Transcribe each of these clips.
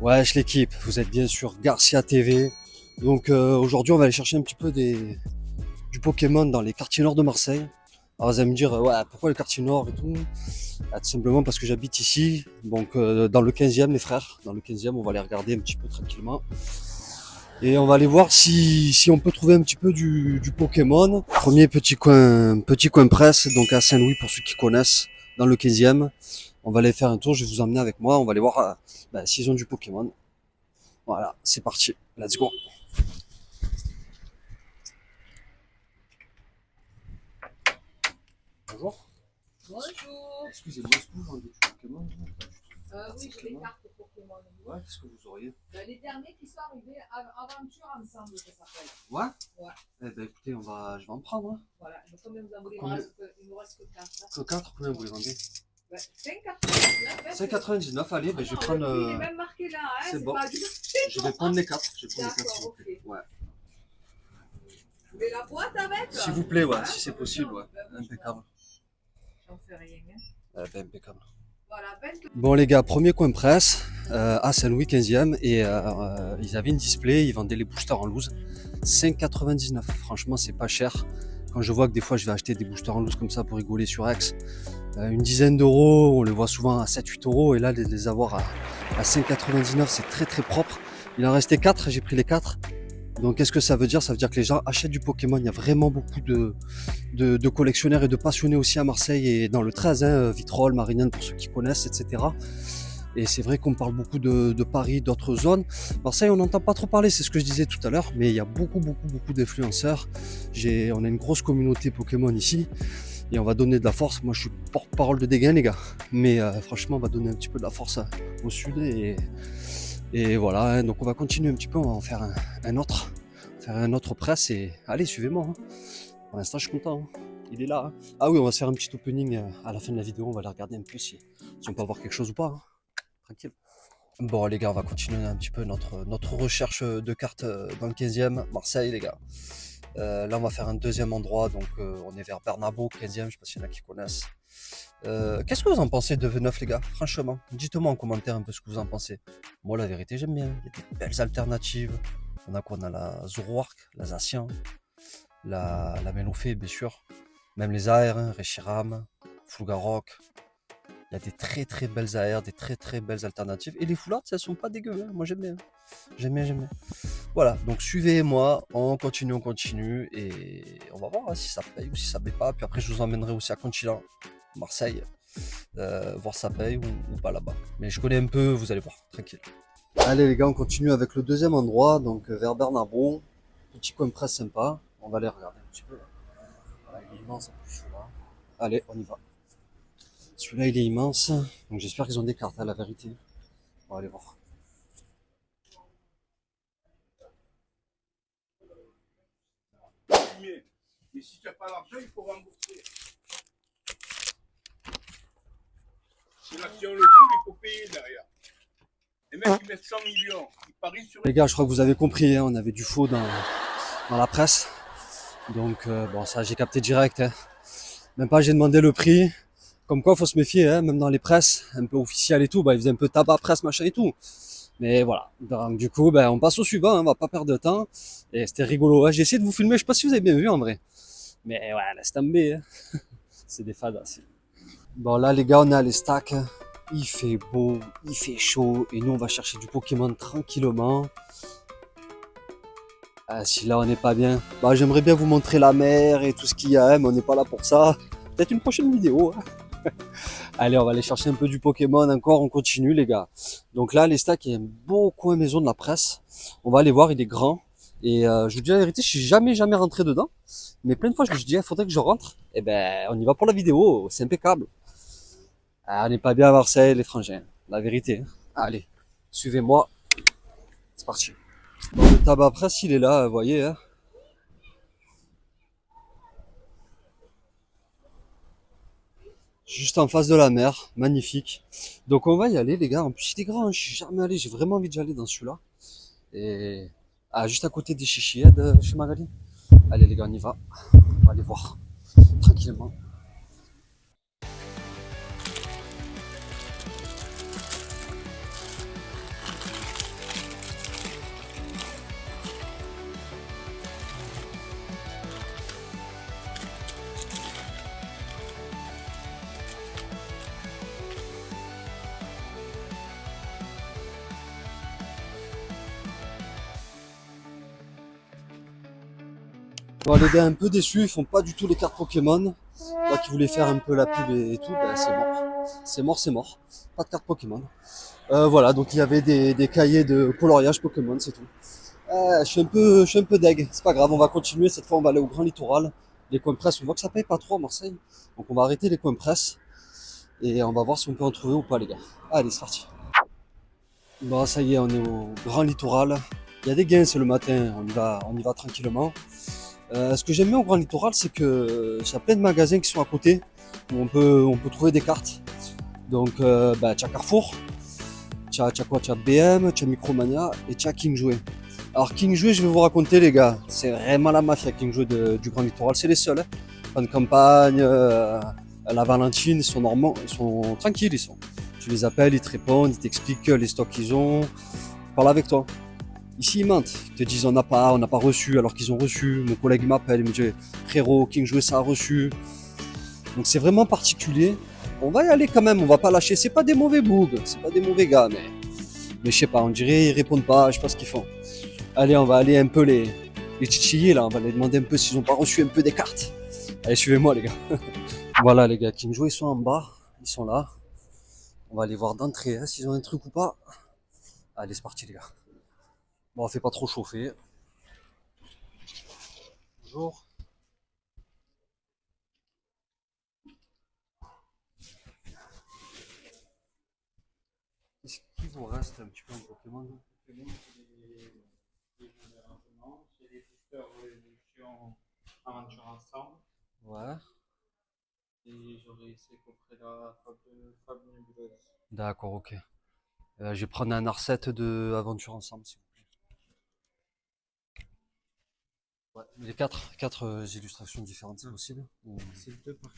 Ouais, je l'équipe. Vous êtes bien sûr Garcia TV. Donc aujourd'hui, on va aller chercher un petit peu du Pokémon dans les quartiers nord de Marseille. Alors vous allez me dire, ouais, pourquoi le quartier nord et tout? Ah, tout simplement parce que j'habite ici, donc dans le 15e, les frères. Dans le 15e, on va aller regarder un petit peu tranquillement. Et on va aller voir si on peut trouver un petit peu du Pokémon. Premier petit coin presse, donc à Saint-Louis pour ceux qui connaissent, dans le 15e. On va aller faire un tour, je vais vous emmener avec moi, on va aller voir s'ils ont du Pokémon. Voilà, c'est parti, let's go. Bonjour. Bonjour. Excusez-moi, est-ce que vous vendez du Pokémon? Oui, j'ai des cartes Pokémon. Ouais, qu'est-ce que vous auriez? Les derniers qui sont arrivés, Aventure Ensemble, ça s'appelle. Ouais. Ouais. Eh ben écoutez, je vais en prendre. Hein. Voilà. Donc, combien vous en voulez? Combien? Il nous reste que 4. Que 4, combien vous les vendez? 5,99. 5,99, allez, ben, je vais prendre. Le prix est même marqué là, hein, c'est bon. pas du... Je vais prendre les 4. Je vais prendre les 4 D'accord, s'il vous plaît. ok. Ouais. Vous voulez la boîte avec? S'il vous plaît, ouais, si c'est possible, ouais. Impeccable. J'en fais rien. Hein. Ben, impeccable. Voilà, 20... Bon les gars, premier coin presse à Saint-Louis 15e et ils avaient une display, ils vendaient les boosters en loose 5,99. Franchement c'est pas cher. Quand je vois que des fois je vais acheter des boosters en loose comme ça pour rigoler sur Aix, une dizaine d'euros, on les voit souvent à 7-8 euros et là de les avoir à 5,99 c'est très très propre. Il en restait 4, j'ai pris les 4. Donc qu'est-ce que ça veut dire? Ça veut dire que les gens achètent du Pokémon. Il y a vraiment beaucoup de collectionneurs et de passionnés aussi à Marseille et dans le 13, hein, Vitrolles, Marignane pour ceux qui connaissent, etc. Et c'est vrai qu'on parle beaucoup de Paris, d'autres zones. Marseille, on n'entend pas trop parler, c'est ce que je disais tout à l'heure, mais il y a beaucoup d'influenceurs. On a une grosse communauté Pokémon ici et on va donner de la force. Moi, je suis porte-parole de Dégain, les gars. Mais franchement, on va donner un petit peu de la force au sud et voilà, hein, donc on va continuer un petit peu, on va en faire un autre presse et allez, suivez-moi. Hein. Pour l'instant, je suis content. Hein. Il est là. Hein. Ah oui, on va se faire un petit opening à la fin de la vidéo, on va aller regarder un peu si on peut avoir quelque chose ou pas. Hein. Tranquille. Bon les gars, on va continuer un petit peu notre recherche de cartes dans le 15e, Marseille les gars. Là on va faire un deuxième endroit, donc on est vers Bernabo, 15e, je sais pas s'il y en a qui connaissent. Qu'est-ce que vous en pensez de V9 les gars? Franchement, dites-moi en commentaire un peu ce que vous en pensez. Moi la vérité j'aime bien, il y a des belles alternatives. On a quoi? On a la Zoroark, la Zacian, la Melofée bien sûr. Même les AR, hein, Reshiram, Flugarok. Il y a des très belles AR, des très belles alternatives. Et les foulards, elles sont pas dégueu, hein. Moi j'aime bien. J'aime bien. Voilà, donc suivez-moi, on continue. Et on va voir hein, si ça paye ou si ça paye pas. Puis après je vous emmènerai aussi à Conchilan, Marseille. Voir ça paye ou pas là-bas. Mais je connais un peu, vous allez voir, tranquille. Allez les gars, on continue avec le deuxième endroit, donc vers Bernabo. Petit coin presse sympa. On va aller regarder un petit peu. Voilà, il est immense en plus celui-là. Allez, on y va. Celui-là il est immense. Donc j'espère qu'ils ont des cartes, à la vérité. On va aller voir. Mais si tu n'as pas l'argent, il faut rembourser. C'est l'action le coup, il faut payer derrière. Les mecs qui mettent 100 millions, ils parient sur... Les gars, je crois que vous avez compris, hein, on avait du faux dans la presse. Donc bon, ça j'ai capté direct. Hein. Même pas j'ai demandé le prix. Comme quoi, faut se méfier, hein, même dans les presses, un peu officielles et tout, bah, ils faisaient un peu tabac, presse, machin et tout. Mais voilà, donc du coup, on passe au suivant, hein, on va pas perdre de temps. Et c'était rigolo, hein. J'ai essayé de vous filmer, je sais pas si vous avez bien vu en vrai. Mais ouais, laisse tomber, hein. C'est des fadas. Bon là les gars, on est à l'Estac, il fait beau, il fait chaud, et nous on va chercher du Pokémon tranquillement. Ah, si là on n'est pas bien, bah j'aimerais bien vous montrer la mer et tout ce qu'il y a, mais on n'est pas là pour ça. Peut-être une prochaine vidéo. Hein. Allez, on va aller chercher un peu du Pokémon encore, on continue les gars. Donc là, les stacks, il y a un beau coin maison de la presse. On va aller voir, il est grand. Et je vous dis la vérité, je suis jamais rentré dedans. Mais plein de fois, je me suis dit, il faudrait que je rentre. Et ben, on y va pour la vidéo, c'est impeccable. Ah, on n'est pas bien à Marseille, les frangins, la vérité. Allez, suivez-moi. C'est parti. Bon, le tabac presse, il est là, vous voyez. Hein. Juste en face de la mer, magnifique. Donc on va y aller les gars, en plus il est grand, hein. Je suis jamais allé, j'ai vraiment envie d'y aller dans celui-là. Et juste à côté des Chichièdes chez Magali. Allez les gars, on y va, on va aller voir, tranquillement. Bon, les gars, un peu déçus, ils font pas du tout les cartes Pokémon. Moi qui voulais faire un peu la pub et tout, ben c'est mort. C'est mort, c'est mort. Pas de cartes Pokémon. Voilà, donc il y avait des cahiers de coloriage Pokémon, c'est tout. Je suis un peu deg. C'est pas grave, on va continuer. Cette fois, on va aller au Grand Littoral. Les coins presse, on voit que ça paye pas trop à Marseille. Donc on va arrêter les coins presse. Et on va voir si on peut en trouver ou pas, les gars. Allez, c'est parti. Bon, ça y est, on est au Grand Littoral. Il y a des gains, c'est le matin. On y va tranquillement. Ce que j'aime bien au Grand Littoral, c'est que il y a plein de magasins qui sont à côté où on peut trouver des cartes. Donc, tu as Carrefour, tu as quoi? Tu as BM, tu as Micromania et tu as King Jouet. Alors, King Jouet, je vais vous raconter, les gars, c'est vraiment la mafia King Jouet du Grand Littoral. C'est les seuls. Hein. Pas de campagne, la Valentine, ils sont tranquilles. Tu les appelles, ils te répondent, ils t'expliquent les stocks qu'ils ont, ils parlent avec toi. Ici, ils mentent. Ils te disent on n'a pas reçu alors qu'ils ont reçu. Mon collègue m'appelle, il me dit frérot, King Jouet ça a reçu. Donc c'est vraiment particulier. On va y aller quand même, on va pas lâcher. C'est pas des mauvais bougs, c'est pas des mauvais gars, mais je sais pas, on dirait ils répondent pas, je sais pas ce qu'ils font. Allez, on va aller un peu les chichiller là, on va les demander un peu s'ils ont pas reçu un peu des cartes. Allez, suivez-moi les gars. Voilà les gars, King Jouet ils sont en bas, ils sont là. On va aller voir d'entrée hein, s'ils ont un truc ou pas. Allez, c'est parti les gars. Bon, on fait pas trop chauffer. Bonjour. Qu'est-ce qu'il vous reste un petit peu en Pokémon? C'est les boosters évolution aventure ensemble. Ouais. Et j'aurais ces coffrets-là, Fab Nébuleuse. D'accord, ok. Je vais prendre un R7 de Aventure Ensemble, s'il vous plaît. Ouais. Les quatre illustrations différentes, c'est possible? C'est le 2 par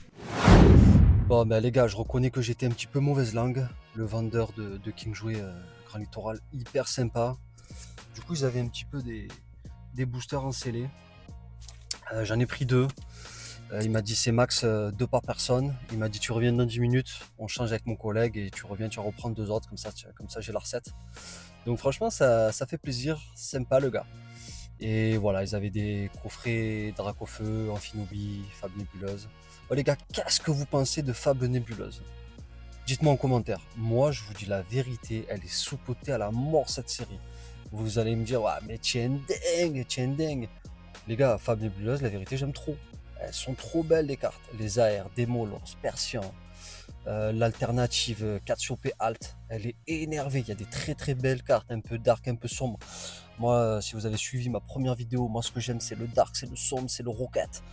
Bon, ben les gars, je reconnais que j'étais un petit peu mauvaise langue. Le vendeur de King Jouet Grand Littoral, hyper sympa. Du coup, ils avaient un petit peu des boosters en scellé. J'en ai pris deux. Il m'a dit c'est max deux par personne. Il m'a dit tu reviens dans 10 minutes, on change avec mon collègue et tu reviens, tu vas reprendre deux autres, comme ça j'ai la recette. Donc franchement ça fait plaisir, sympa le gars. Et voilà, ils avaient des coffrets Dracofeu, Amphinobi, Fab Nébuleuse. Oh les gars, qu'est-ce que vous pensez de Fab Nébuleuse? Dites-moi en commentaire. Moi je vous dis la vérité, elle est sous-cotée à la mort cette série. Vous allez me dire, ouais, mais tiens dingue. Les gars, Fab Nébuleuse, la vérité, j'aime trop. Elles sont trop belles les cartes. Les AR, Démolos, Persian, l'alternative Cassiopée Alt, elle est énervée. Il y a des très très belles cartes, un peu dark, un peu sombre. Moi, si vous avez suivi ma première vidéo, moi ce que j'aime c'est le dark, c'est le sombre, c'est le rocket.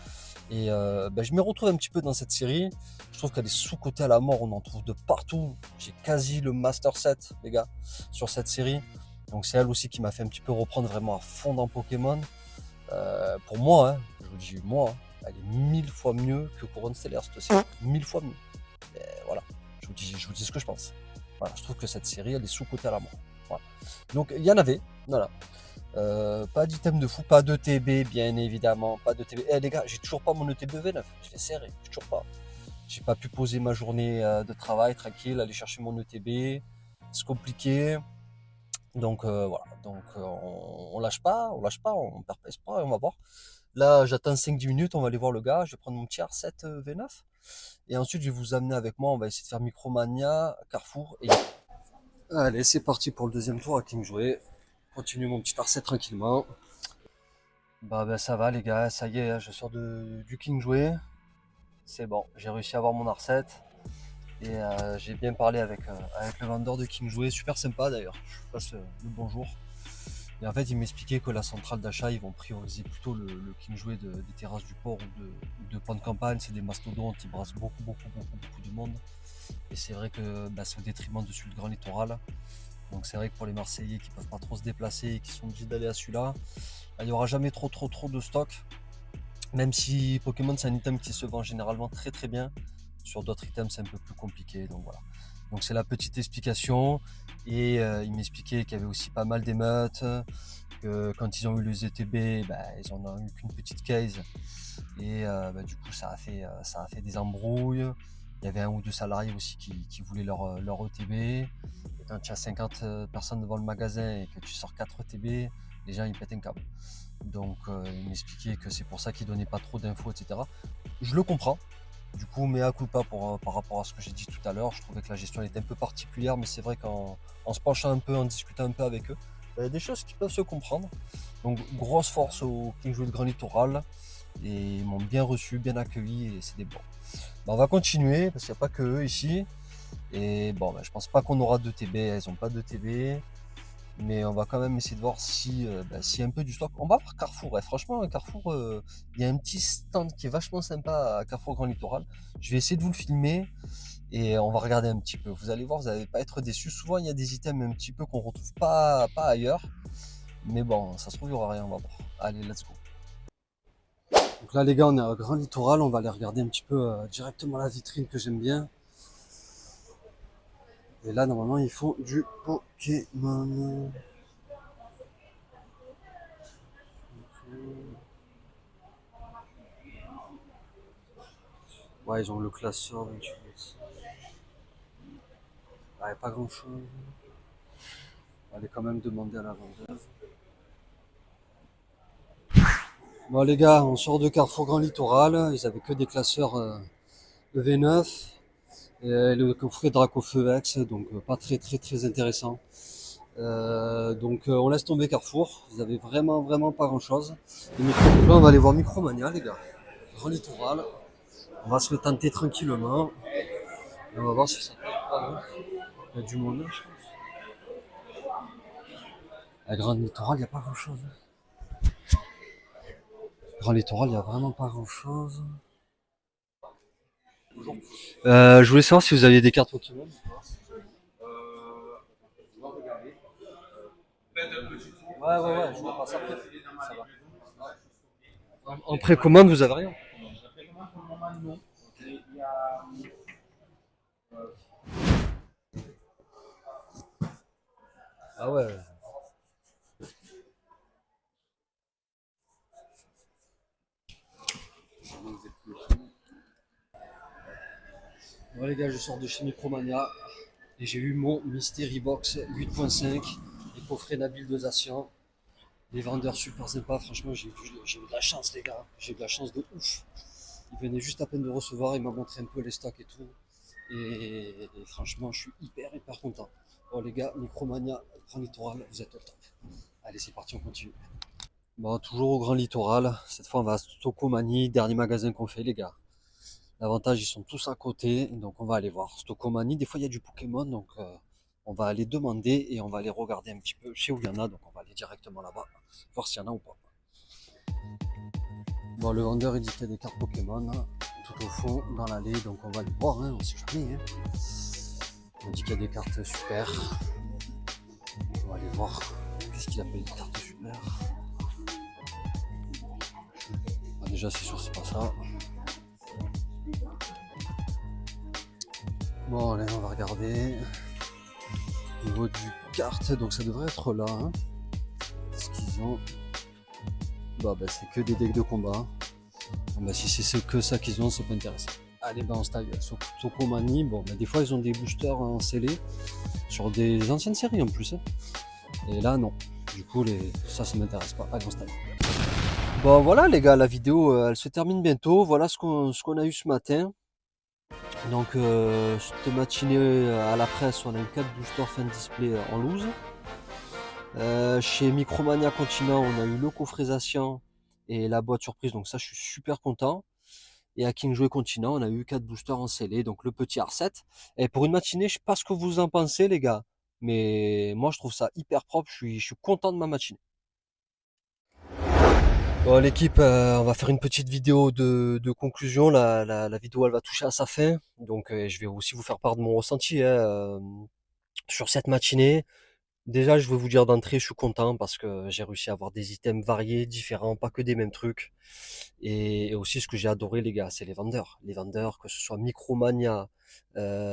Et je me retrouve un petit peu dans cette série. Je trouve qu'elle est sous-cotée à la mort, on en trouve de partout. J'ai quasi le master set, les gars, sur cette série. Donc c'est elle aussi qui m'a fait un petit peu reprendre vraiment à fond dans Pokémon. Pour moi, hein, je vous dis moi, hein, elle est 1000 fois mieux que Couronne Stellaire cette série. 1000 fois mieux. Et voilà, je vous dis ce que je pense. Voilà, je trouve que cette série, elle est sous-cotée à la mort. Voilà. Donc il y en avait, voilà. Pas d'item de fou, pas de TB bien évidemment, pas de TB. Eh les gars, j'ai toujours pas mon ETB V9, je l'ai serré, j'ai toujours pas. J'ai pas pu poser ma journée de travail tranquille, aller chercher mon ETB, c'est compliqué. Donc voilà, donc on lâche pas, on perd pas espoir et on va voir. Là j'attends 5-10 minutes, on va aller voir le gars, je vais prendre mon petit R7 V9 et ensuite je vais vous amener avec moi, on va essayer de faire Micromania, Carrefour et... Allez c'est parti pour le deuxième tour à King Jouet. Continue mon petit R7 tranquillement. Bah ben ça va les gars, ça y est, hein, je sors du King Jouet. C'est bon, j'ai réussi à avoir mon R7. Et j'ai bien parlé avec le vendeur de King Jouet, super sympa d'ailleurs, je passe le bonjour. Et en fait, il m'expliquait que la centrale d'achat, ils vont prioriser plutôt le King Jouet des terrasses du port ou de pont de campagne. C'est des mastodontes, ils brassent beaucoup de monde. Et c'est vrai que c'est au détriment de celui de Grand Littoral. Donc c'est vrai que pour les Marseillais qui ne peuvent pas trop se déplacer et qui sont obligés d'aller à celui-là, il n'y aura jamais trop de stock. Même si Pokémon c'est un item qui se vend généralement très très bien. Sur d'autres items c'est un peu plus compliqué, donc voilà. Donc c'est la petite explication. Et il m'expliquait qu'il y avait aussi pas mal d'émeutes, que quand ils ont eu les ETB, ils en ont eu qu'une petite case. Et du coup ça a fait des embrouilles. Il y avait un ou deux salariés aussi qui voulaient leur ETB. Et quand tu as 50 personnes devant le magasin et que tu sors 4 ETB, les gens ils pètent un câble. Donc il m'expliquait que c'est pour ça qu'il donnait pas trop d'infos, etc. Je le comprends. Du coup, mea culpa par rapport à ce que j'ai dit tout à l'heure. Je trouvais que la gestion était un peu particulière, mais c'est vrai qu'en se penchant un peu, en discutant un peu avec eux, il y a des choses qui peuvent se comprendre. Donc grosse force au Kingsway de Grand Littoral. Et ils m'ont bien reçu, bien accueilli et c'est des bons. On va continuer parce qu'il n'y a pas que eux ici. Et bon, je pense pas qu'on aura de TB, elles n'ont pas de TB. Mais on va quand même essayer de voir si y a un peu du stock. On va voir Carrefour. Ouais. Franchement, Carrefour, il y a un petit stand qui est vachement sympa à Carrefour Grand Littoral. Je vais essayer de vous le filmer et on va regarder un petit peu. Vous allez voir, vous n'allez pas être déçus. Souvent, il y a des items un petit peu qu'on retrouve pas ailleurs. Mais bon, ça se trouve, il n'y aura rien. On va voir. Allez, let's go. Donc là, les gars, on est à Grand Littoral. On va aller regarder un petit peu directement la vitrine que j'aime bien. Et là, normalement, ils font du Pokémon. Ouais, ils ont le classeur. Ouais, pas grand chose. On va aller quand même demander à la vendeuse. Bon, les gars, on sort de Carrefour Grand Littoral. Ils avaient que des classeurs EV9. Et le coffret Dracofeu X, donc pas très intéressant. On laisse tomber Carrefour. Ils avaient vraiment pas grand chose. Donc là, on va aller voir Micromania, les gars. Grand Littoral. On va se le tenter tranquillement. Et on va voir si ça peut pas. Il y a du monde là, je pense. À Grand Littoral, il n'y a pas grand chose. Grand Littoral, il n'y a vraiment pas grand chose. Je voulais savoir si vous aviez des cartes Pokémon. Ouais, je vois pas ça après. Ça va. En précommande, vous avez rien. Ah ouais. Bon les gars, je sors de chez Micromania et j'ai eu mon Mystery Box 8.5, les coffrets Nabil de Zacian, les vendeurs super sympas, franchement j'ai eu de la chance les gars, j'ai eu de la chance de ouf. Il venait juste à peine de recevoir, il m'a montré un peu les stocks et tout. Et franchement, je suis hyper content. Bon les gars, Micromania, Grand Littoral, vous êtes au top. Allez, c'est parti, on continue. Bon, toujours au Grand Littoral. Cette fois, on va à Stocomanie, dernier magasin qu'on fait, les gars. L'avantage, ils sont tous à côté, donc on va aller voir. Stocomanie, des fois, il y a du Pokémon, donc on va aller demander et on va aller regarder un petit peu chez où il y en a. Donc on va aller directement là-bas, voir s'il y en a ou pas. Bon, le vendeur, il dit qu'il y a des cartes Pokémon tout au fond, dans l'allée, donc on va aller voir, hein, on sait jamais. Hein. On dit qu'il y a des cartes super. On va aller voir qu'est-ce qu'il appelle des cartes super. Ah, déjà, c'est sûr, c'est pas ça. Bon, allez, on va regarder. Au niveau du carte, donc ça devrait être là. Hein. Ce qu'ils ont. C'est que des decks de combat. Bon, si c'est que ça qu'ils ont, c'est pas intéressant. Allez, on se taille. Sokomani, des fois ils ont des boosters en scellé sur des anciennes séries en plus. Hein. Et là, non. Du coup, ça m'intéresse pas. Allez, on se taille. Bon, voilà les gars, la vidéo elle se termine bientôt. Voilà ce qu'on a eu ce matin. Donc, cette matinée à la presse, on a eu 4 boosters fin de display en loose. Chez Micromania Continent, on a eu le coffret Zacian et la boîte surprise, donc ça je suis super content. Et à Kingsway Continent, on a eu 4 boosters en scellé, donc le petit R7. Et pour une matinée, je sais pas ce que vous en pensez les gars, mais moi je trouve ça hyper propre, je suis content de ma matinée. Bon l'équipe, on va faire une petite vidéo de conclusion, la vidéo elle va toucher à sa fin, donc je vais aussi vous faire part de mon ressenti sur cette matinée. Déjà, je veux vous dire d'entrée, je suis content parce que j'ai réussi à avoir des items variés, différents, pas que des mêmes trucs. Et aussi, ce que j'ai adoré, les gars, c'est les vendeurs. Les vendeurs, que ce soit Micromania,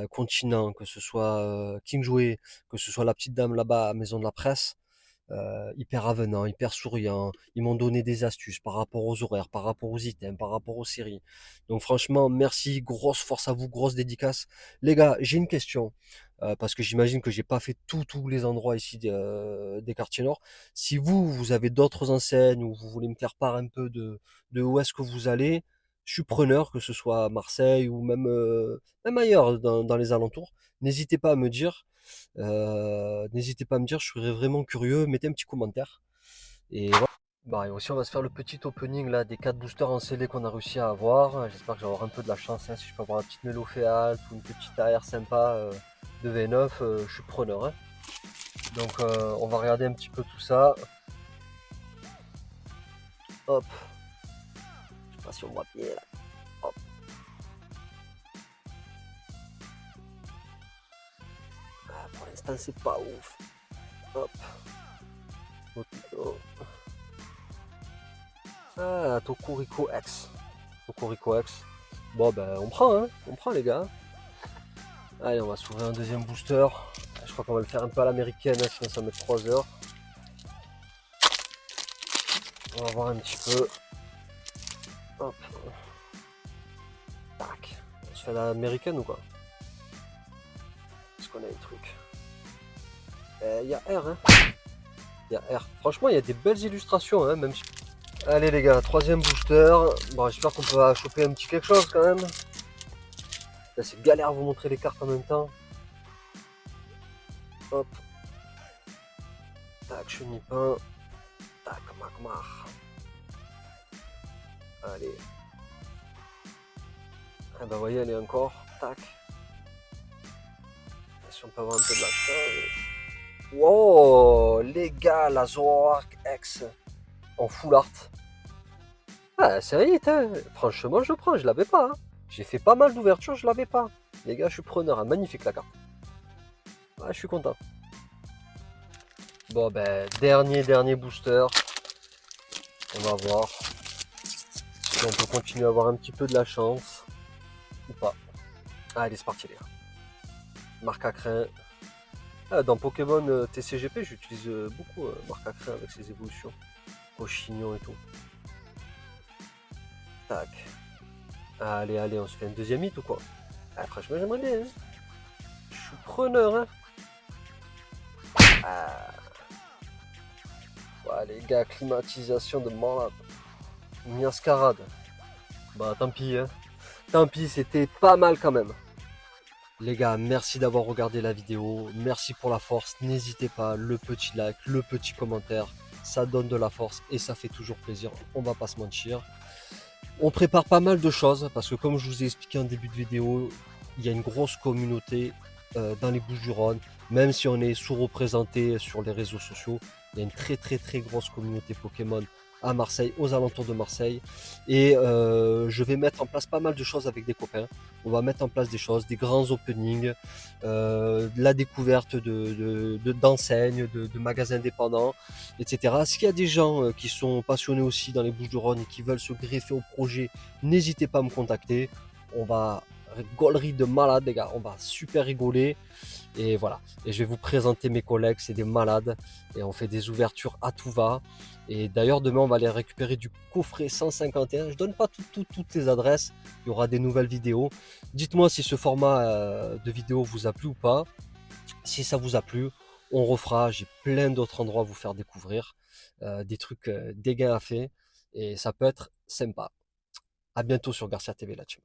Continent, que ce soit Kingsway, que ce soit la petite dame là-bas à Maison de la Presse, hyper avenant, hyper souriant. Ils m'ont donné des astuces par rapport aux horaires, par rapport aux items, par rapport aux séries. Donc franchement, merci, grosse force à vous, grosse dédicace. Les gars, j'ai une question. parce que j'imagine que j'ai pas fait tous les endroits ici des quartiers nord. Si vous avez d'autres enseignes ou vous voulez me faire part un peu de où est-ce que vous allez, je suis preneur, que ce soit à Marseille ou même ailleurs dans les alentours. N'hésitez pas à me dire. N'hésitez pas à me dire, je serais vraiment curieux. Mettez un petit commentaire. Et voilà. Bah, et aussi, on va se faire le petit opening là des 4 boosters en scellé qu'on a réussi à avoir. J'espère que j'aurai un peu de la chance, hein, si je peux avoir une petite mélo féale ou une petite AR sympa de V9, je suis preneur, hein. Donc on va regarder un petit peu tout ça. Hop. Je sais pas si on voit bien là. Hop. Ah, pour l'instant c'est pas ouf. Hop. Oh. Ah, Tokurico X. Tokurico X. Bon ben on prend, hein. On prend les gars. Allez, on va s'ouvrir un deuxième booster. Je crois qu'on va le faire un peu à l'américaine, hein, sinon ça va mettre 3 heures. On va voir un petit peu. Hop. Tac. On se fait à l'américaine ou quoi? Est-ce qu'on a un truc? Il y a R, hein. Il y a R. Franchement, il y a des belles illustrations, hein, même si... Allez les gars, troisième booster. Bon, j'espère qu'on peut choper un petit quelque chose quand même. Là, c'est galère à vous montrer les cartes en même temps. Hop. Tac, chenipin. Tac, magmar. Allez. Ah bah, vous voyez, elle est encore. Tac. Si on peut avoir un peu de la chance. Wow, les gars, la Zoroark X en full art. Ah, c'est vite, hein. Franchement, je prends, je l'avais pas, hein. J'ai fait pas mal d'ouvertures, je l'avais pas. Les gars, je suis preneur, hein. Magnifique la carte. Ah, je suis content. Bon, ben, dernier booster. On va voir si on peut continuer à avoir un petit peu de la chance ou pas. Allez, c'est parti, les gars. Marque à crin. Ah, dans Pokémon TCGP, j'utilise beaucoup marque à crin avec ses évolutions. Cochignon et tout. Tac. Allez, on se fait un deuxième hit ou quoi? Ah, franchement, j'aimerais bien, hein. Je suis preneur, hein. Ah. Ouais, les gars, climatisation de malade. Miascarade. Bah, tant pis, hein. Tant pis, c'était pas mal quand même. Les gars, merci d'avoir regardé la vidéo. Merci pour la force. N'hésitez pas, le petit like, le petit commentaire. Ça donne de la force et ça fait toujours plaisir. On va pas se mentir. On prépare pas mal de choses parce que comme je vous ai expliqué en début de vidéo, il y a une grosse communauté dans les Bouches-du-Rhône. Même si on est sous-représenté sur les réseaux sociaux, il y a une très grosse communauté Pokémon à Marseille, aux alentours de Marseille. Et je vais mettre en place pas mal de choses avec des copains. On va mettre en place des choses, des grands openings, la découverte d'enseignes, de magasins indépendants, etc. S'il y a des gens qui sont passionnés aussi dans les Bouches-du-Rhône et qui veulent se greffer au projet, n'hésitez pas à me contacter. On va rigolerie de malade, les gars. On va super rigoler. Et voilà. Et je vais vous présenter mes collègues, c'est des malades. Et on fait des ouvertures à tout va. Et d'ailleurs, demain, on va aller récupérer du coffret 151. Je donne pas toutes les adresses. Il y aura des nouvelles vidéos. Dites-moi si ce format de vidéo vous a plu ou pas. Si ça vous a plu, on refera. J'ai plein d'autres endroits à vous faire découvrir. Des trucs, des gains à faire. Et ça peut être sympa. À bientôt sur Garcia TV, la team.